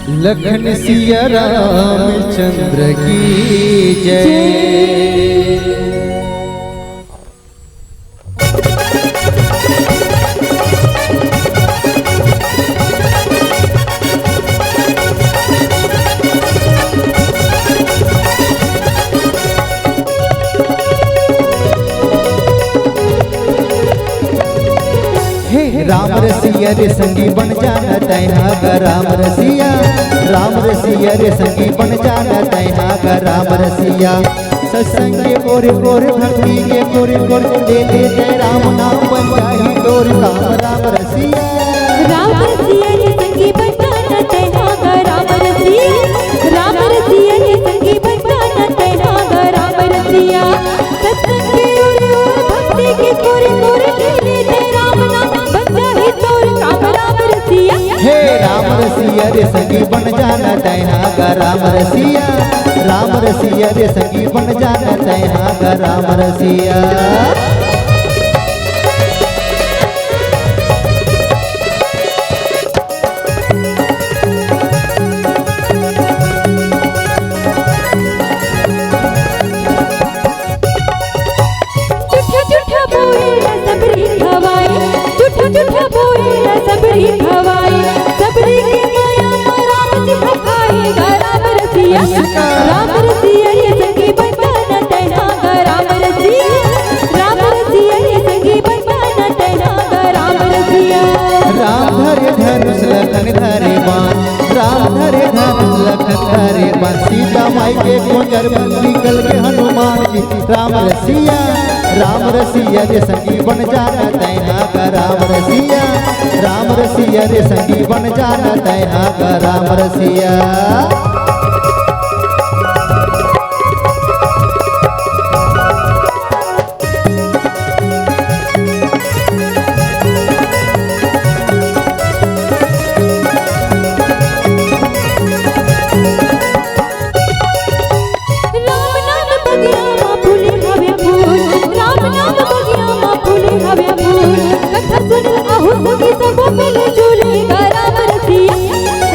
लखन सिया रामचंद्र की जय। राम रसिया रे संगी बन जाना तैहा गा राम रसिया, राम रसिया रे संगी बन जाना तैहा गा राम रसिया। सत्संग के गोरे गोरे भक्ति के गोरे गोरे दे दे जय राम नाम बन जाही तोर काम राम रसिया। राम रसिया रे संगी बन जाना तैहा गा राम रसिया, राम रसिया रे संगी बन जाना तैहा गा राम रसिया। सत्संग के गोरे गोरे भक्ति के गोरे गोरे दे दे जय राम नाम हे राम रसिया रे संगी बन जाना तैहा गा राम रसिया, राम रसिया रे संगी बन जाना तैहा गा राम रसिया। सबरी खवाई सबरी की माया राम जी खाई गा राम रसिया, राम रसिया रे संगी बन जाना तैहा गा राम रसिया, राम रसिया रे संगी बन जाना तैहा गा राम रसिया। राम धरे धनुष लखन धरे बाण, राम धरे धनुष लखन धरे बाण। सीता माई के कुंजर बन निकल के हनुमान जी राम रसिया, राम रसिया रे संगी बन जाना तैहा गा राम रसिया, राम रसिया रे संगी बन जाना तैहा गा राम रसिया।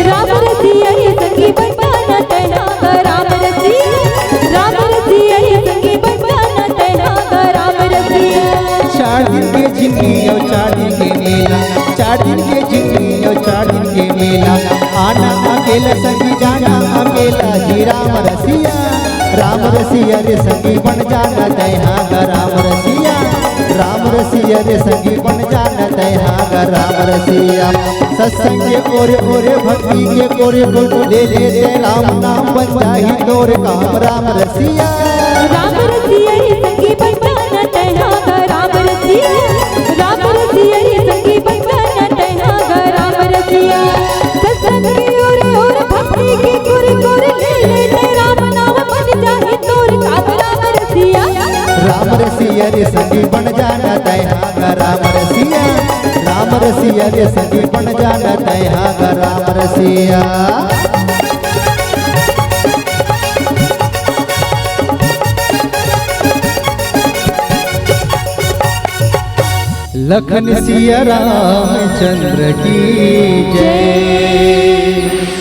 राम रसिया रे संगी बन जाना तैहा गा राम रसिया, राम रसिया रे संगी बन जाना तैहा गा राम रसिया। 4 दिन के जिंदगी और 4 दिन के मेला, 4 दिन के जिंदगी और 4 दिन के मेला। आना अकेला संगी जाना अकेला जी राम रसिया, राम रसिया रे संगी बन जाना तैहा गा राम रसिया, राम रसिया रे संगी बन जाना तैहा गा राम रसिया। सत्संग के ओरे ओरे भक्ति के ओरे ओरे ले ले जय राम नाम बन जाही तोर काम राम रसिया। राम रसिया रे संगी बन जाना तैहा गा राम रसिया, राम रसिया रे संगी बन जाना तैहा गा राम रसिया। सत्संग के ओरे ओरे भक्ति के ओरे ओरे ले ले जय राम नाम बन जाही तोर काम राम रसिया। राम रसिया रे संगी बन जाना तैहा गा राम रसिया, राम रसिया रे संगी बन जाना तैहा गा राम रसिया। लखन सिया रामचंद्र की जय।